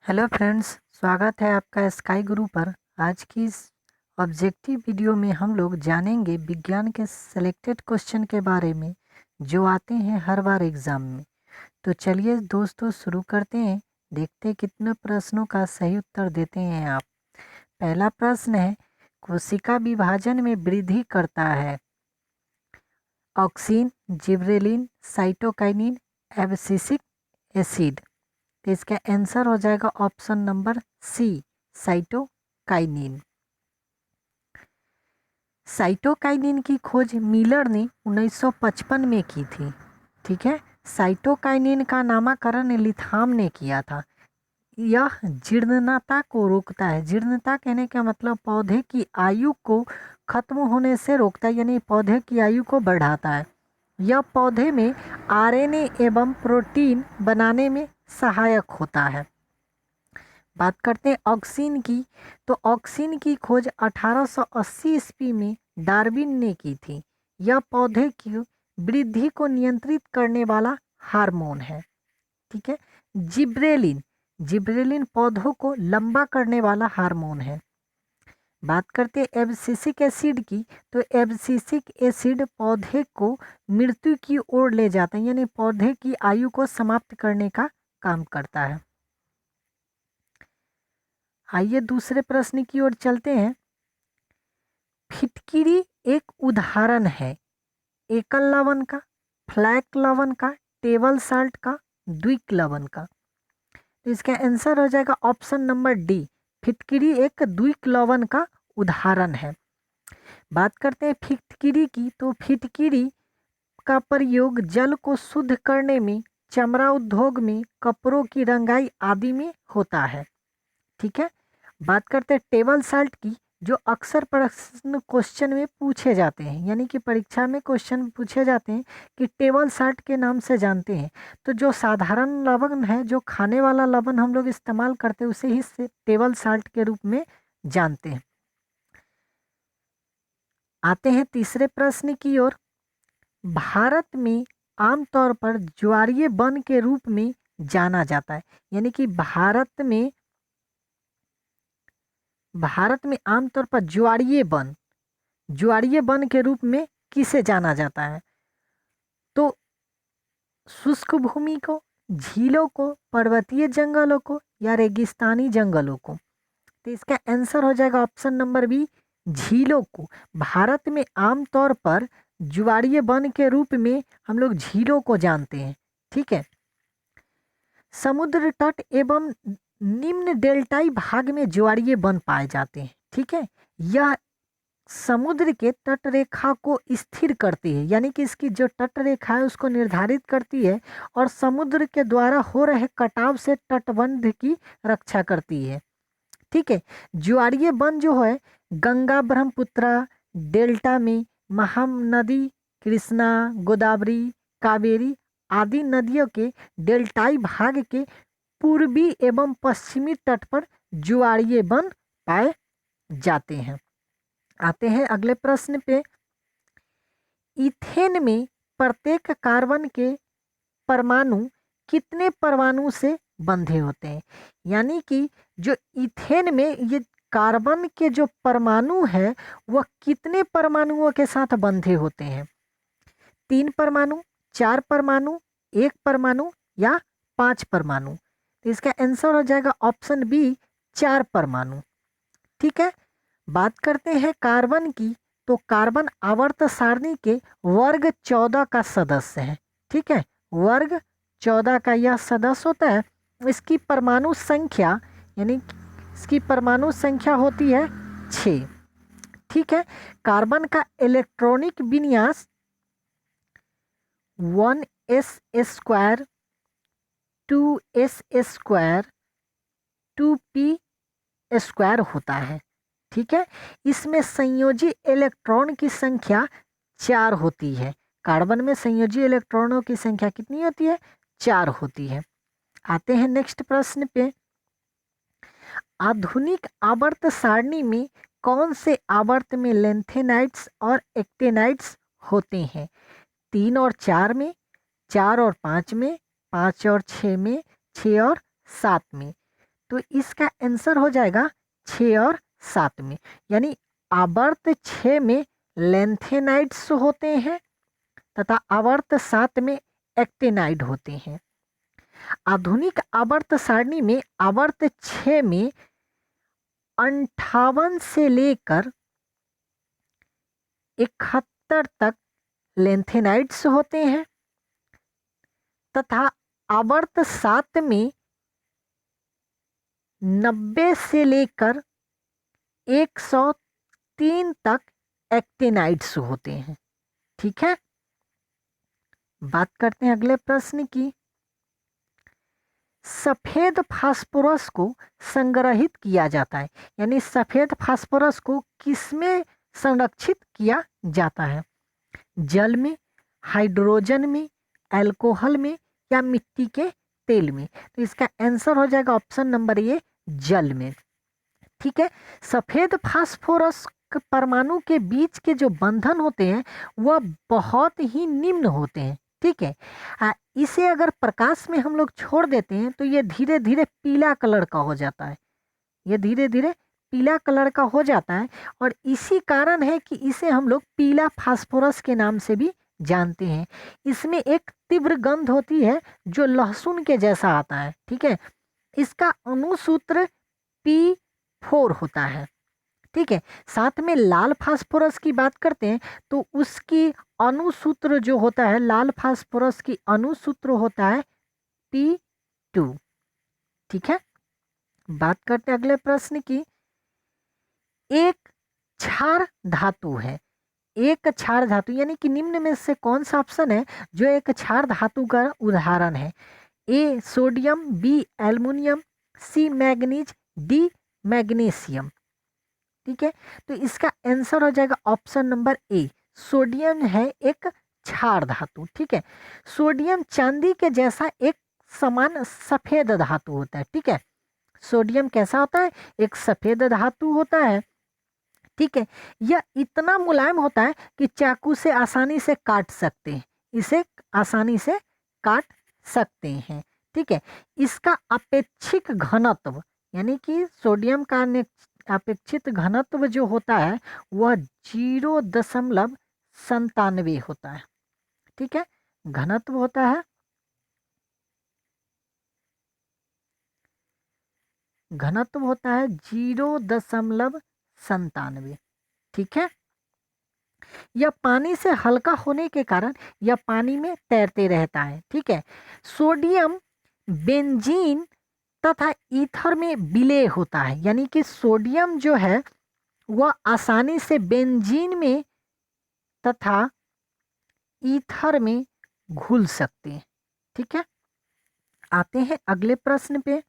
Hello friends, स्वागत है आपका स्काई गुरु पर। आज की इस ऑब्जेक्टिव वीडियो में हम लोग जानेंगे विज्ञान के सिलेक्टेड क्वेश्चन के बारे में जो आते हैं हर बार एग्ज़ाम में। तो चलिए दोस्तों शुरू करते हैं। देखते हैं कितने प्रश्नों का सही उत्तर देते हैं आप। पहला प्रश्न है, कोशिका विभाजन में वृद्धि करता है auxin, gibberellin, cytokinin, abscisic acid. तो इसका आंसर हो जाएगा option number C, cytokinin. Cytokinin की खोज मिलर ने 1955 में की थी। ठीक है, साइटोकाइनिन का नामकरण लिथाम ने किया था। यह जीर्णता को रोकता है। जीर्णता कहने का मतलब पौधे की आयु को खत्म होने से रोकता है, यानी पौधे की आयु को बढ़ाता है। यह पौधे में आरएनए एवं प्रोटीन बनाने में सहायक होता है। बात करते हैं ऑक्सिन की, तो ऑक्सिन की खोज 1880 ईस्वी में डार्विन ने की थी। यह पौधे की वृद्धि को नियंत्रित करने वाला हार्मोन है। ठीक है, जिब्रेलिन, जिब्रेलिन पौधों को लंबा करने वाला हार्मोन है। बात करते हैं एब्सिसिक एसिड की, तो एब्सिसिक एसिड पौधे को मृत्यु की ओर ले जाता है, यानी पौधे की आयु को समाप्त करने का काम करता है। आइए दूसरे प्रश्न की ओर चलते हैं। फिटकिरी एक उदाहरण है एकल लवण का, फ्लैक लवण का, टेबल साल्ट का, द्विक लवण का। तो इसका आंसर हो जाएगा ऑप्शन नंबर डी, फिटकिरी एक द्विक लवण का उदाहरण है। बात करते हैं फिटकिरी की, तो फिटकिरी का प्रयोग जल को शुद्ध करने में, चमड़ा उद्योग में, कपड़ों की रंगाई आदि में होता है। ठीक है, बात करते हैं टेबल साल्ट की, जो अक्सर प्रश्न क्वेश्चन में पूछे जाते हैं, यानी कि परीक्षा में क्वेश्चन पूछे जाते हैं कि टेबल साल्ट के नाम से जानते हैं। तो जो साधारण लवण है, जो खाने वाला लवण हम लोग इस्तेमाल करते हैं, उसे ही टेबल साल्ट के रूप में जानते हैं। आते हैं तीसरे प्रश्न की ओर। भारत में आमतौर पर ज्वारीय वन के रूप में जाना जाता है, यानी कि भारत में आमतौर पर ज्वारीय वन के रूप में किसे जाना जाता है? तो शुष्क भूमि को, झीलों को, पर्वतीय जंगलों को, या रेगिस्तानी जंगलों को। तो इसका आंसर हो जाएगा ऑप्शन नंबर बी, झीलों को। भारत में आमतौर पर ज्वारीय वन के रूप में हम लोग झीलों को जानते हैं। ठीक है, समुद्र तट एवं निम्न डेल्टाई भाग में ज्वारीय वन पाए जाते हैं। ठीक है, यह समुद्र के तट रेखा को स्थिर करती है, यानी कि इसकी जो तट रेखा है उसको निर्धारित करती है और समुद्र के द्वारा हो रहे कटाव से तटबंध की रक्षा करती है। ठीक है, ज्वारीय वन जो है गंगा ब्रह्मपुत्रा डेल्टा में, महानदी कृष्णा, गोदावरी, कावेरी आदि नदियों के डेल्टाई भाग के पूर्वी एवं पश्चिमी तट पर ज्वारीय वन पाए जाते हैं। आते हैं अगले प्रश्न पे। इथेन में प्रत्येक कार्बन के परमाणु कितने परमाणु से बंधे होते हैं? यानी कि जो इथेन में ये कार्बन के जो परमाणु है वह कितने परमाणुओं के साथ बंधे होते हैं? 3 परमाणु, 4 परमाणु, 1 परमाणु या 5 परमाणु? तो इसका आंसर हो जाएगा ऑप्शन बी, 4 परमाणु। ठीक है, बात करते हैं कार्बन की, तो कार्बन आवर्त सारणी के वर्ग 14 का सदस्य है। ठीक है, वर्ग 14 का यह सदस्य होता है। इसकी परमाणु संख्या, यानी इसकी परमाणु संख्या होती है 6। ठीक है, कार्बन का इलेक्ट्रॉनिक विन्यास 1s² 2s² 2p² होता है। ठीक है, इसमें संयोजी इलेक्ट्रॉन की संख्या 4 होती है। कार्बन में संयोजी इलेक्ट्रॉनों की संख्या कितनी होती है? 4 होती है। आते हैं नेक्स्ट प्रश्न पे। आधुनिक आवर्त सारणी में कौन से आवर्त में लेंथेनाइड्स और एक्टेनाइड्स होते हैं? 3 और 4 में, 4 और 5 में, 5 और 6 में, 6 और 7 में। तो इसका आंसर हो जाएगा 6 और 7 में, यानी आवर्त 6 में लेंथेनाइड्स होते हैं तथा आवर्त 7 में एक्टिनाइड होते हैं। आधुनिक आवर्त सारणी में आवर्त 6 में 58 से लेकर 71 तक लेंथेनाइड्स होते हैं तथा आवर्त 7 में 90 से लेकर 103 तक एक्टिनाइड्स होते हैं। ठीक है, बात करते हैं अगले प्रश्न की। सफेद फास्फोरस को संग्रहित किया जाता है, यानी सफेद फास्फोरस को किसमें संरक्षित किया जाता है? जल में, हाइड्रोजन में, अल्कोहल में या मिट्टी के तेल में? तो इसका आंसर हो जाएगा ऑप्शन नंबर ए, जल में। ठीक है, सफेद फास्फोरस परमाणु के बीच के जो बंधन होते हैं वह बहुत ही निम्न होते हैं। ठीक है, इसे अगर प्रकाश में हम लोग छोड़ देते हैं तो ये धीरे धीरे पीला कलर का हो जाता है, ये धीरे धीरे पीला कलर का हो जाता है और इसी कारण है कि इसे हम लोग पीला फास्फोरस के नाम से भी जानते हैं। इसमें एक तीव्र गंध होती है जो लहसुन के जैसा आता है। ठीक है, इसका अणुसूत्र P4 होता है। ठीक है, साथ में लाल फास्फोरस की बात करते हैं तो उसकी अणुसूत्र जो होता है, लाल फास्फोरस की अणुसूत्र होता है P2। ठीक है, बात करते हैं अगले प्रश्न की। एक क्षार धातु है, एक क्षार धातु यानी कि निम्न में से कौन सा ऑप्शन है जो एक क्षार धातु का उदाहरण है? A sodium, B aluminium, C manganese, D magnesium. ठीक है, तो इसका आंसर हो जाएगा ऑप्शन नंबर ए, सोडियम है एक क्षार धातु। ठीक है, सोडियम चांदी के जैसा एक समान सफेद धातु होता है। ठीक है, सोडियम कैसा होता है? एक सफेद धातु होता है। ठीक है, यह इतना मुलायम होता है कि चाकू से आसानी से काट सकते हैं, इसे आसानी से काट सकते हैं। ठीक है, इसका अपेक्षिक घनत्व यानी कि सोडियम का अपेक्षित घनत्व जो होता है वह 0.97 होता है। ठीक है, घनत्व होता है, घनत्व होता है 0.97। ठीक है, यह पानी से हल्का होने के कारण यह पानी में तैरते रहता है। ठीक है, सोडियम बेंजीन तथा ईथर में विलय होता है, यानी कि सोडियम जो है वह आसानी से बेंजीन में तथा ईथर में घुल सकते हैं। ठीक है, आते हैं अगले प्रश्न पे।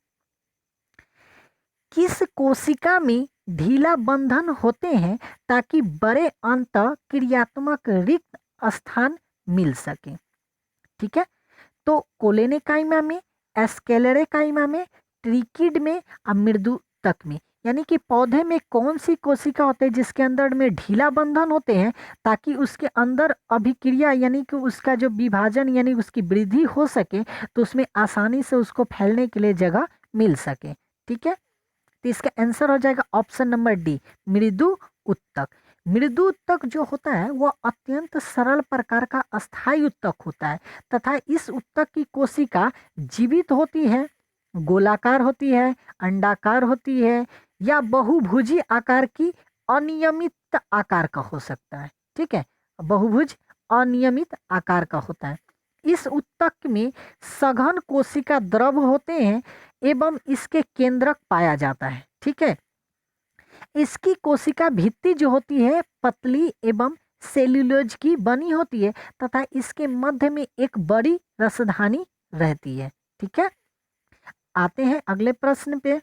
किस कोशिका में ढीला बंधन होते हैं ताकि बड़े अंत क्रियात्मक रिक्त स्थान मिल सके? ठीक है, तो कोलेनेकाइमा में, एस्केलेरेकाइमा में, ट्रिकिड में और मृदुतक में, यानी कि पौधे में कौन सी कोशिका होते हैं जिसके अंदर में ढीला बंधन होते हैं ताकि उसके अंदर अभिक्रिया यानी कि उसका जो विभाजन यानी उसकी वृद्धि हो सके, तो उसमें आसानी से उसको फैलने के लिए जगह मिल सके। ठीक है, तो इसका आंसर हो जाएगा ऑप्शन नंबर डी, मृदु उत्तक। मृदु उत्तक जो होता है वह अत्यंत सरल प्रकार का अस्थायी उत्तक होता है तथा इस उत्तक की कोशिका जीवित होती है, गोलाकार होती है, अंडाकार होती है या बहुभुजी आकार की अनियमित आकार का हो सकता है। ठीक है, बहुभुज अनियमित आकार का होता है। इस उत्तक में सघन कोशिका द्रव होते हैं एवं इसके केंद्रक पाया जाता है। ठीक है, इसकी कोशिका भित्ति जो होती है पतली एवं सेल्यूलोज की बनी होती है तथा इसके मध्य में एक बड़ी रसधानी रहती है। ठीक है, आते हैं अगले प्रश्न पे।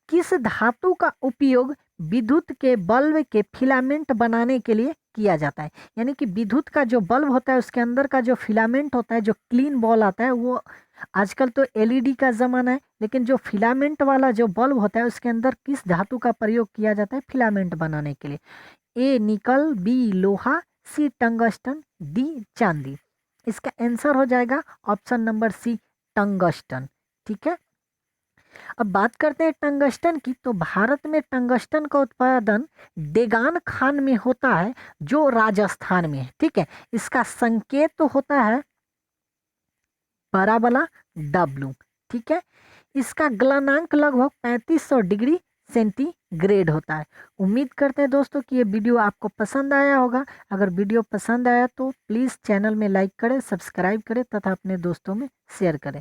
किस धातु का उपयोग विद्युत के बल्ब के फिलामेंट बनाने के लिए किया जाता है? यानी कि विद्युत का जो बल्ब होता है उसके अंदर का जो फिलामेंट होता है, जो क्लीन बॉल आता है, वो आजकल तो एलईडी का ज़माना है, लेकिन जो फिलामेंट वाला जो बल्ब होता है उसके अंदर किस धातु का प्रयोग किया जाता है फिलामेंट बनाने के लिए? ए निकल, बी लोहा, सी टंगस्टन, डी चांदी। इसका आंसर हो जाएगा ऑप्शन नंबर सी, टंगस्टन। ठीक है, अब बात करते हैं टंगस्टन की। तो भारत में टंगस्टन का उत्पादन डेगान खान में होता है, जो राजस्थान में है। ठीक है, इसका संकेत तो होता है बड़ा वाला डब्लू। ठीक है, इसका गलनांक लगभग 3500 डिग्री सेंटीग्रेड होता है। उम्मीद करते हैं दोस्तों कि ये वीडियो आपको पसंद आया होगा। अगर वीडियो पसंद आया तो प्लीज़ चैनल में लाइक करें, सब्सक्राइब करें तथा अपने दोस्तों में शेयर करें।